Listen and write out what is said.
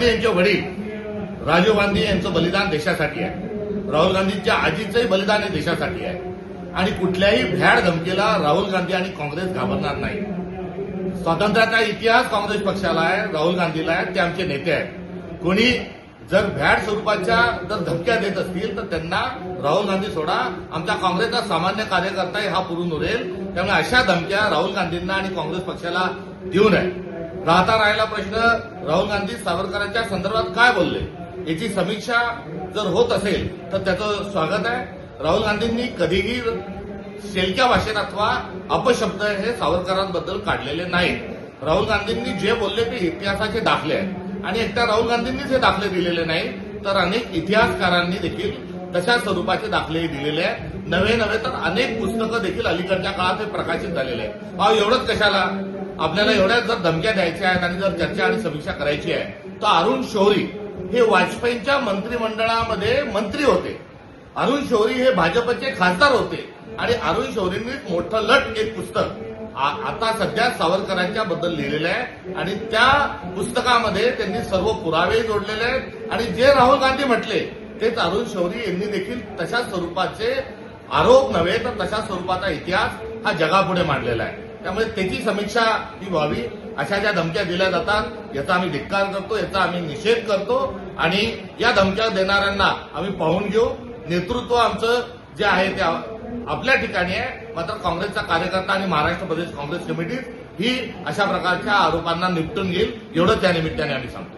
गांधी यांचे वडील राजीव गांधी यांचं बलिदान देशासाठी आहे. राहुल गांधींच्या आजीचंही बलिदान हे देशासाठी आहे. आणि कुठल्याही भ्याड धमकीला राहुल गांधी आणि काँग्रेस घाबरणार नाही. स्वातंत्र्याचा इतिहास काँग्रेस पक्षाला आहे, राहुल गांधीला आहे, ते आमचे नेते आहेत. कोणी जर भ्याड स्वरूपाच्या जर धमक्या देत असतील तर त्यांना राहुल गांधी सोडा, आमच्या काँग्रेसचा सामान्य कार्यकर्ताही हा पुरून उरेल. त्यामुळे अशा धमक्या राहुल गांधींना आणि काँग्रेस पक्षाला देऊ नये. राहिला प्रश्न, राहुल गांधी सावरकरांच्या संदर्भात काय बोलले याची समीक्षा जर होत असेल तर त्याचं स्वागत आहे. राहुल गांधींनी कधीही शेलक्या भाषेत अथवा अपशब्द हे सावरकरांबद्दल काढलेले नाहीत. राहुल गांधींनी जे बोलले ते इतिहासाचे दाखले आहेत आणि एकट्या राहुल गांधींनीच हे दाखले दिलेले नाही तर अनेक इतिहासकारांनी देखील तशा स्वरूपाचे दाखलेही दिलेले आहेत. नव्हे तर अनेक पुस्तकं देखील अलीकडच्या काळात हे प्रकाशित झालेले आहेत. एवढंच कशाला, आपल्याला एवढ्याच जर धमक्या द्यायच्या आहेत आणि जर चर्चा आणि समीक्षा करायची आहे तर अरुण शौरी हे वाजपेयींच्या मंत्रिमंडळामध्ये मंत्री होते. अरुण शौरी हे भाजपचे खासदार होते आणि अरुण शौरींनी मोठं लट एक पुस्तक आता सध्या सावरकरांच्या बद्दल लिहिलेलं आहे आणि त्या पुस्तकामध्ये त्यांनी सर्व पुरावे जोडलेले आहेत आणि जे राहुल गांधी म्हटले तेच अरुण शौरी यांनी देखील तशा स्वरूपाचे आरोप नव्हे तर तशा स्वरूपाचा इतिहास हा जगापुढे मांडलेला आहे. त्यामुळे त्याची समीक्षा ही व्हावी. अशा ज्या धमक्या दिल्या जातात याचा आम्ही धिक्कार करतो, याचा आम्ही निषेध करतो आणि या धमक्या देणाऱ्यांना आम्ही पाहून घेऊ. नेतृत्व आमचं जे आहे ते आपल्या ठिकाणी आहे. मात्र काँग्रेसचा कार्यकर्ता आणि महाराष्ट्र प्रदेश काँग्रेस कमिटी ही अशा प्रकारच्या आरोपांना निपटून घेईल एवढंच त्या निमित्ताने आम्ही सांगतो.